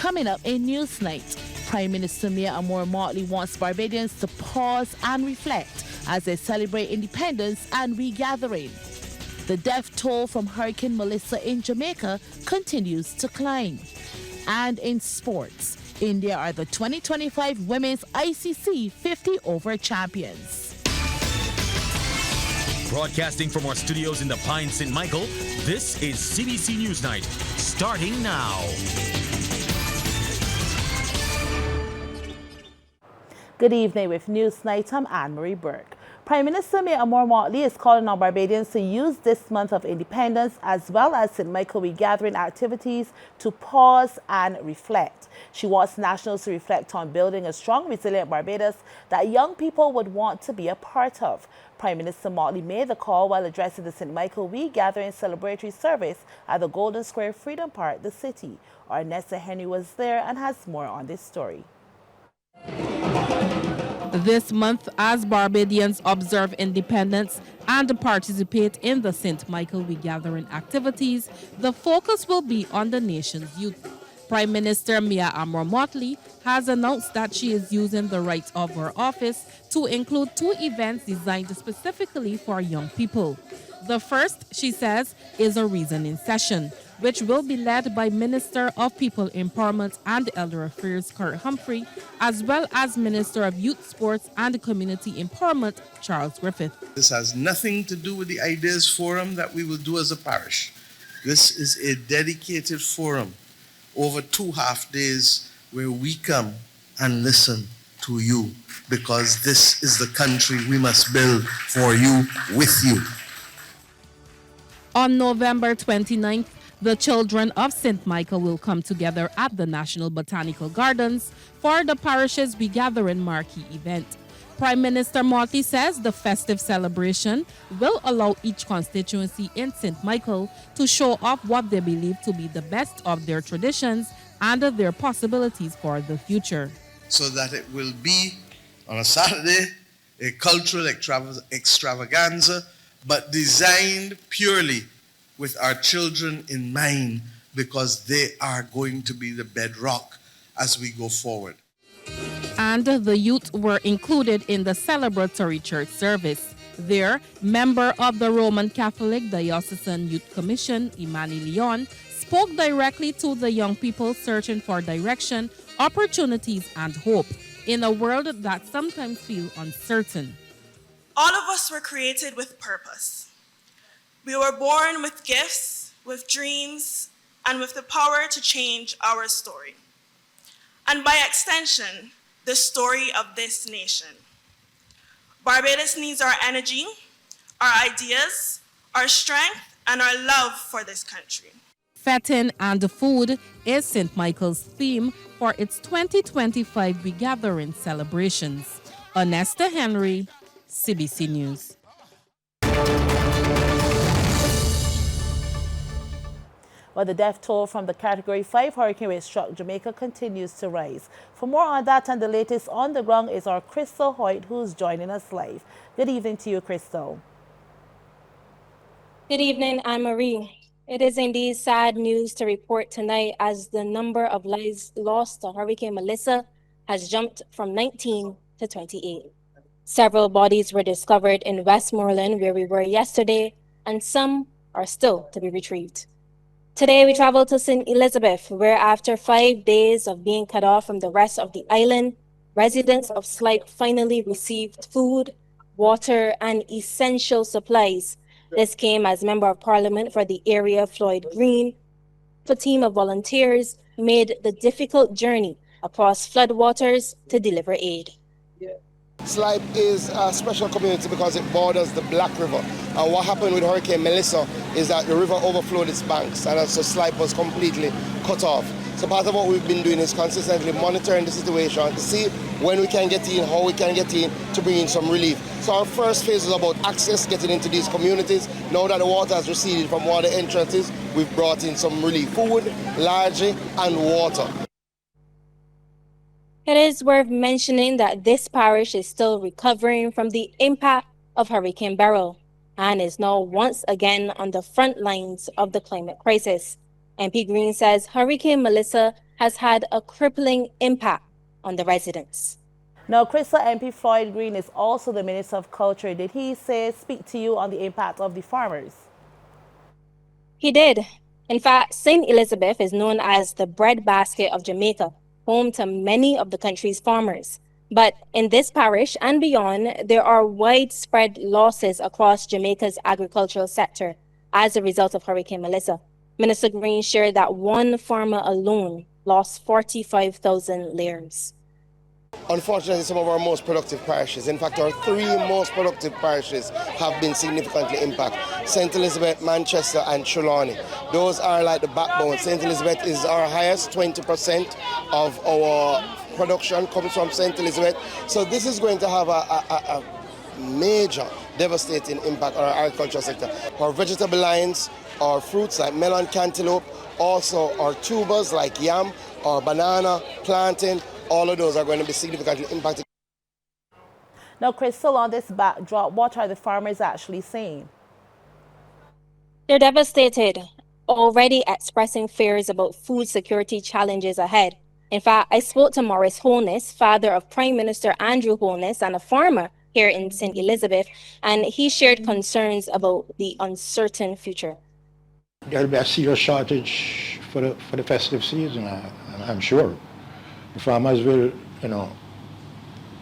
Coming up in Newsnight, Prime Minister Mia Amor Mottley wants Barbadians to pause and reflect as they celebrate independence and We Gatherin. The death toll from Hurricane Melissa in Jamaica continues to climb. And in sports, India are the 2025 Women's ICC 50 over champions. Broadcasting from our studios in the Pine St. Michael, this is CBC NewsNight, starting now. Good evening with Newsnight. I'm Anne-Marie Burke. Prime Minister Mia Amor Mottley is calling on Barbadians to use this month of independence as well as St. Michael We Gatherin activities to pause and reflect. She wants nationals to reflect on building a strong, resilient Barbados that young people would want to be a part of. Prime Minister Mottley made the call while addressing the St. Michael We Gatherin celebratory service at the Golden Square Freedom Park, the city. Our Nessa Henry was there and has more on this story. This month, as Barbadians observe independence and participate in the St. Michael We Gatherin activities, the focus will be on the nation's youth. Prime Minister Mia Amor Mottley has announced that she is using the rights of her office to include 2 events designed specifically for young people. The first, she says, is a reasoning session, which will be led by Minister of People Empowerment and Elder Affairs Kurt Humphrey, as well as Minister of Youth, Sports and Community Empowerment Charles Griffith. This has nothing to do with the Ideas Forum that we will do as a parish. This is a dedicated forum over 2 half days where we come and listen to you, because this is the country we must build for you, with you. On November 29th, the children of St. Michael will come together at the National Botanical Gardens for the parish's We Gatherin marquee event. Prime Minister Mottley says the festive celebration will allow each constituency in St. Michael to show off what they believe to be the best of their traditions and their possibilities for the future. So that it will be, on a Saturday, a cultural extravaganza, but designed purely with our children in mind, because they are going to be the bedrock as we go forward. And the youth were included in the celebratory church service. There, member of the Roman Catholic Diocesan Youth Commission, Imani Leon, spoke directly to the young people searching for direction, opportunities, and hope in a world that sometimes feels uncertain. All of us were created with purpose. We were born with gifts, with dreams, and with the power to change our story. And by extension, the story of this nation. Barbados needs our energy, our ideas, our strength, and our love for this country. Fatting and food is St. Michael's theme for its 2025 We Gatherin celebrations. Nessa Henry, CBC News. Well, the death toll from the Category 5 hurricane which struck Jamaica continues to rise. For more on that and the latest on the ground is our Crystal Hoyt, who's joining us live. Good evening to you, Crystal. Good evening, Anne-Marie. It is indeed sad news to report tonight, as the number of lives lost to Hurricane Melissa has jumped from 19 to 28. Several bodies were discovered in Westmoreland, where we were yesterday, and some are still to be retrieved. Today, we travel to St. Elizabeth, where after 5 days of being cut off from the rest of the island, residents of Slipe finally received food, water, and essential supplies. This came as Member of Parliament for the area, Floyd Green. A team of volunteers made the difficult journey across floodwaters to deliver aid. Slipe is a special community because it borders the Black River. And what happened with Hurricane Melissa is that the river overflowed its banks, and so Slipe was completely cut off. So part of what we've been doing is consistently monitoring the situation to see when we can get in, how we can get in to bring in some relief. So our first phase is about access, getting into these communities. Now that the water has receded from one of the entrances, we've brought in some relief, food, largely, and water. It is worth mentioning that this parish is still recovering from the impact of Hurricane Beryl and is now once again on the front lines of the climate crisis. MP Green says Hurricane Melissa has had a crippling impact on the residents. Now, Crystal, MP Floyd Green is also the Minister of Culture. Did he speak to you on the impact of the farmers? He did. In fact, St. Elizabeth is known as the breadbasket of Jamaica, home to many of the country's farmers. But in this parish and beyond, there are widespread losses across Jamaica's agricultural sector as a result of Hurricane Melissa. Minister Green shared that one farmer alone lost 45,000 lambs. Unfortunately, some of our most productive parishes, in fact, our three most productive parishes have been significantly impacted. St. Elizabeth, Manchester, and Trelawney. Those are like the backbone. St. Elizabeth is our highest, 20% of our production comes from St. Elizabeth. So this is going to have a major devastating impact on our agricultural sector. Our vegetable lines, our fruits like melon, cantaloupe, also our tubers like yam, our banana, plantain, all of those are going to be significantly impacted. Now, Crystal, on this backdrop, what are the farmers actually saying? They're devastated, already expressing fears about food security challenges ahead. In fact, I spoke to Maurice Holness, father of Prime Minister Andrew Holness and a farmer here in St. Elizabeth, and he shared concerns about the uncertain future. There'll be a serious shortage for the festive season, I'm sure. The farmers will,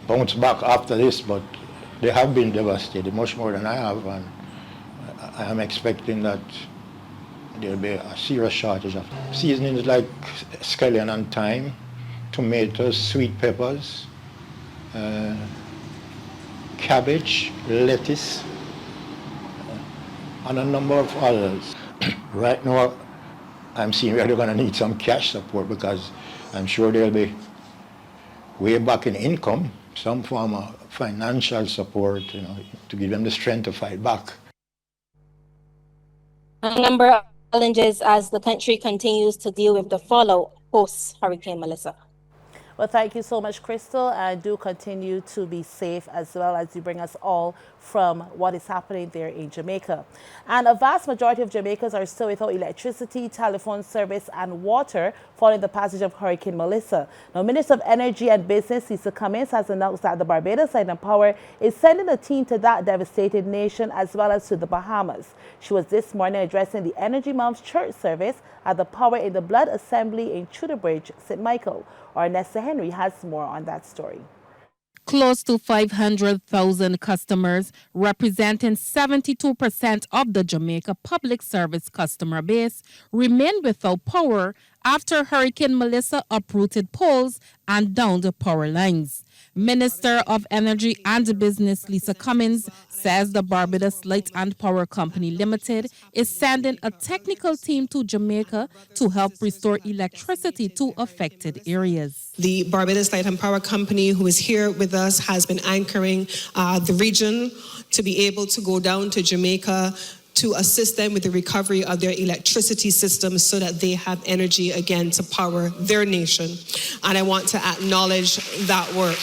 bounce back after this, but they have been devastated, much more than I have, and I am expecting that there'll be a serious shortage of seasonings like scallion and thyme, tomatoes, sweet peppers, cabbage, lettuce, and a number of others. Right now, I'm seeing we're going to need some cash support because I'm sure there'll be way back in income, some form of financial support, to give them the strength to fight back. A number of challenges as the country continues to deal with the fallout post-Hurricane Melissa. Well, thank you so much, Crystal, and do continue to be safe as well as you bring us all from what is happening there in Jamaica. And a vast majority of Jamaicans are still without electricity, telephone service and water following the passage of Hurricane Melissa. Now, Minister of Energy and Business, Lisa Cummins, has announced that the Barbados Light and Power is sending a team to that devastated nation as well as to the Bahamas. She was this morning addressing the Energy Month church service at the Power in the Blood Assembly in Tudor St. Michael. Our Nesta Henry has more on that story. Close to 500,000 customers, representing 72% of the Jamaica Public Service customer base, remain without power after Hurricane Melissa uprooted poles and downed power lines. Minister of Energy and Business Lisa Cummins says the Barbados Light and Power Company Limited is sending a technical team to Jamaica to help restore electricity to affected areas. The Barbados Light and Power Company, who is here with us, has been anchoring the region to be able to go down to Jamaica to assist them with the recovery of their electricity systems so that they have energy again to power their nation. And I want to acknowledge that work.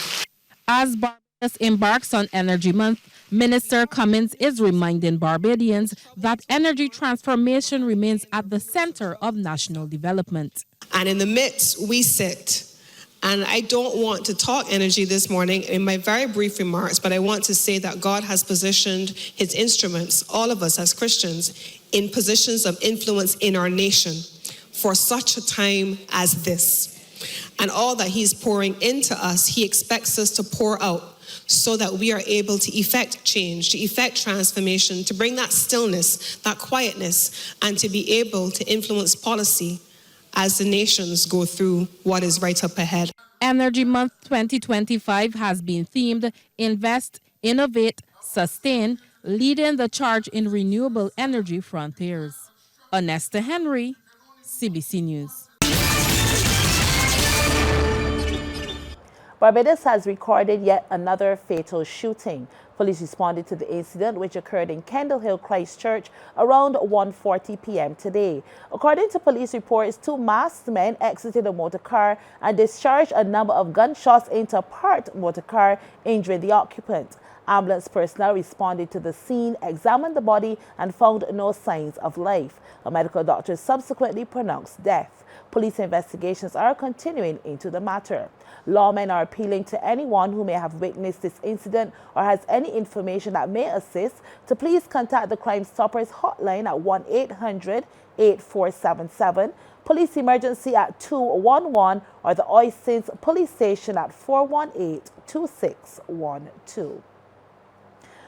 As Barbados embarks on Energy Month, Minister Cummins is reminding Barbadians that energy transformation remains at the center of national development. And in the midst, we sit. And I don't want to talk energy this morning in my very brief remarks, but I want to say that God has positioned his instruments, all of us as Christians, in positions of influence in our nation for such a time as this. And all that he's pouring into us, he expects us to pour out so that we are able to effect change, to effect transformation, to bring that stillness, that quietness, and to be able to influence policy as the nations go through what is right up ahead. Energy Month 2025 has been themed Invest, Innovate, Sustain, leading the charge in renewable energy frontiers. Nesta Henry, CBC News. Barbados has recorded yet another fatal shooting. Police responded to the incident, which occurred in Kendall Hill, Christchurch, around 1:40 p.m. today. According to police reports, two masked men exited a motor car and discharged a number of gunshots into a parked motor car, injuring the occupant. Ambulance personnel responded to the scene, examined the body, and found no signs of life. A medical doctor subsequently pronounced death. Police investigations are continuing into the matter. Lawmen are appealing to anyone who may have witnessed this incident or has any information that may assist to please contact the Crime Stoppers hotline at 1-800-8477, Police Emergency at 211, or the Oistins Police Station at 418-2612.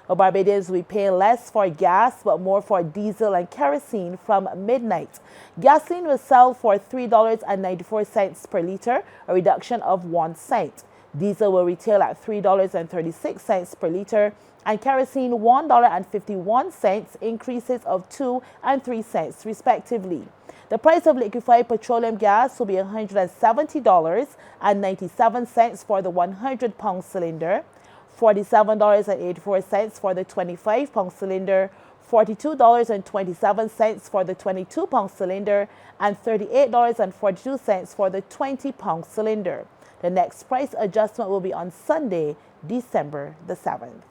Barbadians will be paying less for gas but more for diesel and kerosene from midnight. Gasoline will sell for $3.94 per litre, a reduction of 1 cent. Diesel will retail at $3.36 per litre, and kerosene $1.51, increases of 2 and 3 cents respectively. The price of liquefied petroleum gas will be $170.97 for the 100-pound cylinder, $47.84 for the 25-pound cylinder, $42.27 for the 22-pound cylinder, and $38.42 for the 20-pound cylinder. The next price adjustment will be on Sunday, December the 7th.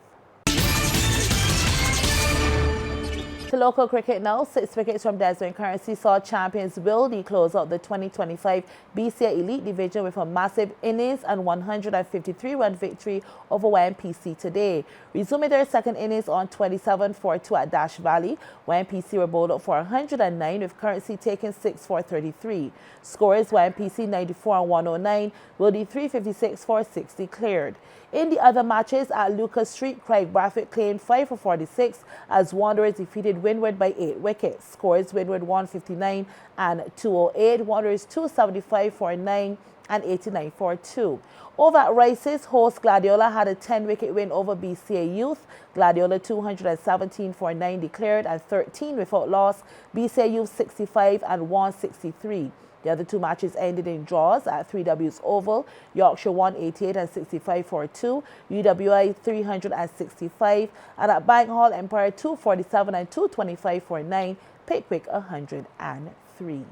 To local cricket now, 6 wickets from Desmond Currency saw champions Wildy close out the 2025 BCA Elite Division with a massive innings and 153-run victory over YMPC today. Resuming their second innings on 27-4-2 at Dash Valley, YMPC were bowled out for 109 with Currency taking 6 for 33. Scores YMPC 94 and 109, Wildy 356 for 6 declared. In the other matches at Lucas Street, Craig Brathwaite claimed 5 for 46 as Wanderers defeated Windward by 8 wickets. Scores: Windward 159 and 208, Wanderers 275 for 9 and 89 for 2. Over at Rice's, host Gladiola had a 10-wicket win over BCA Youth. Gladiola 217 for 9 declared and 13 without loss. BCA Youth 65 and 163. The other two matches ended in draws at 3W's Oval. Yorkshire 188 and 65 for 2, UWI 365, and at Bank Hall, Empire 247 and 225 for 9, Pickwick 103.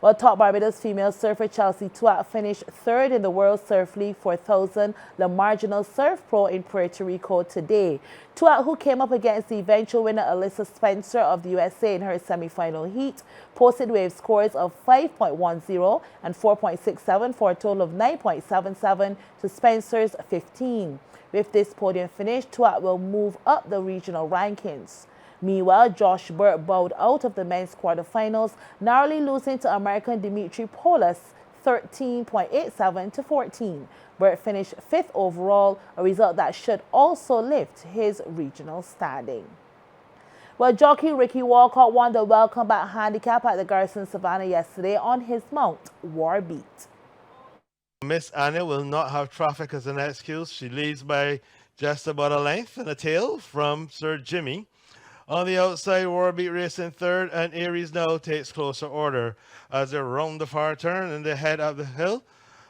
Well, top Barbados female surfer Chelsea Tuat finished third in the World Surf League 4000 La Marginal Surf Pro in Puerto Rico today. Tuat, who came up against the eventual winner Alyssa Spencer of the USA in her semi-final heat, posted wave scores of 5.10 and 4.67 for a total of 9.77 to Spencer's 15. With this podium finish, Tuat will move up the regional rankings. Meanwhile, Josh Burt bowed out of the men's quarterfinals, narrowly losing to American Dimitri Polis 13.87 to 14. Burt finished 5th overall, a result that should also lift his regional standing. Well, jockey Ricky Walcott won the Welcome Back handicap at the Garrison Savannah yesterday on his mount, Warbeat. Miss Anya will not have traffic as an excuse. She leads by just about a length and a tail from Sir Jimmy. On the outside, Warbeat racing third, and Aries now takes closer order as they round the far turn and they head up the hill.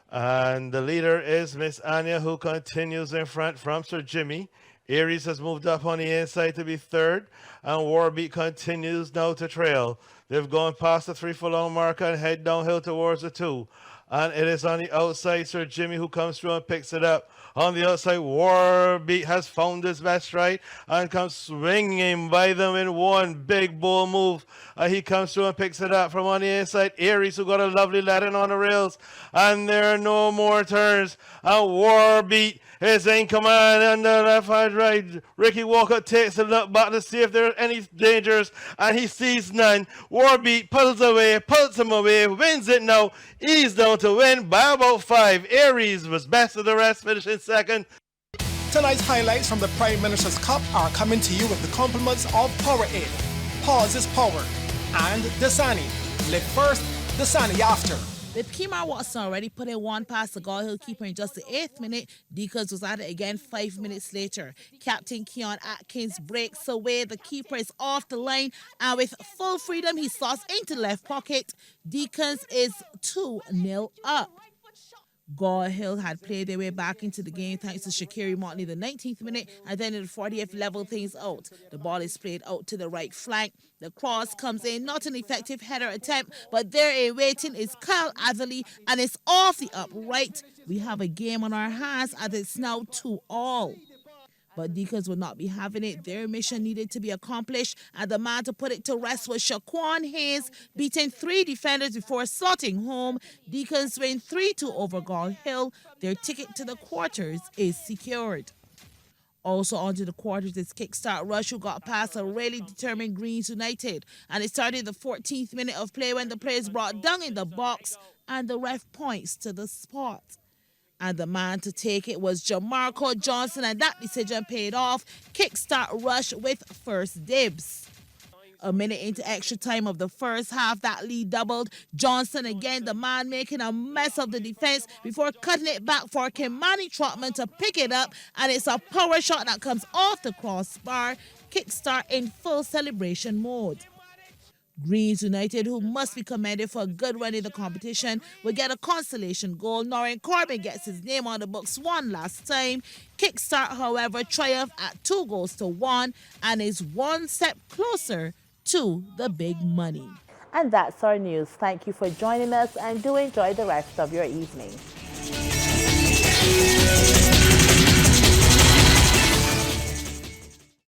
And the leader is Miss Anya, who continues in front from Sir Jimmy. Aries has moved up on the inside to be third, and Warbeat continues now to trail. They've gone past the 3 furlong marker and head downhill towards the 2. And it is on the outside Sir Jimmy who comes through and picks it up. On the outside, Warbeat has found his best right and comes swinging by them in one big bull move. He comes through and picks it up from on the inside. Aries, who got a lovely landing on the rails. And there are no more turns. And Warbeat is in command on the left hand right. Ricky Walker takes a look back to see if there are any dangers, and he sees none. Warbeat pulls him away, wins it now. He's down to win by about 5. Aries was best of the rest, finishing second. Tonight's highlights from the Prime Minister's Cup are coming to you with the compliments of Powerade. Pause is power. And Dasani. Live first, Dasani after. With Kemar Watson already putting one past the Gull Hill keeper in just the 8th minute, Deacons was at it again 5 minutes later. Captain Keon Atkins breaks away. The keeper is off the line, and with full freedom, he slots into the left pocket. Deacons is 2-0 up. Gull Hill had played their way back into the game thanks to Shakiri Motley the 19th minute, and then in the 40th level things out. The ball is played out to the right flank. The cross comes in, not an effective header attempt, but there waiting is Kyle Atherley, and it's off the upright. We have a game on our hands as it's now 2-2. But Deacons would not be having it. Their mission needed to be accomplished, and the man to put it to rest was Shaquan Hayes, beating 3 defenders before slotting home. Deacons win 3-2 over Gall Hill. Their ticket to the quarters is secured. Also onto the quarters is Kickstart Rush, who got past a really determined Greens United. And it started the 14th minute of play when the players brought down in the box and the ref points to the spot. And the man to take it was Jamarco Johnson, and that decision paid off. Kickstart Rush with first dibs. A minute into extra time of the first half, that lead doubled. Johnson again, the man making a mess of the defense before cutting it back for Kimani Trotman to pick it up, and it's a power shot that comes off the crossbar. Kickstart in full celebration mode. Greens United, who must be commended for a good run in the competition, will get a consolation goal. Norrin Corbin gets his name on the books one last time. Kickstart, however, triumphed at 2-1 and is one step closer to the big money. And that's our news. Thank you for joining us, and do enjoy the rest of your evening.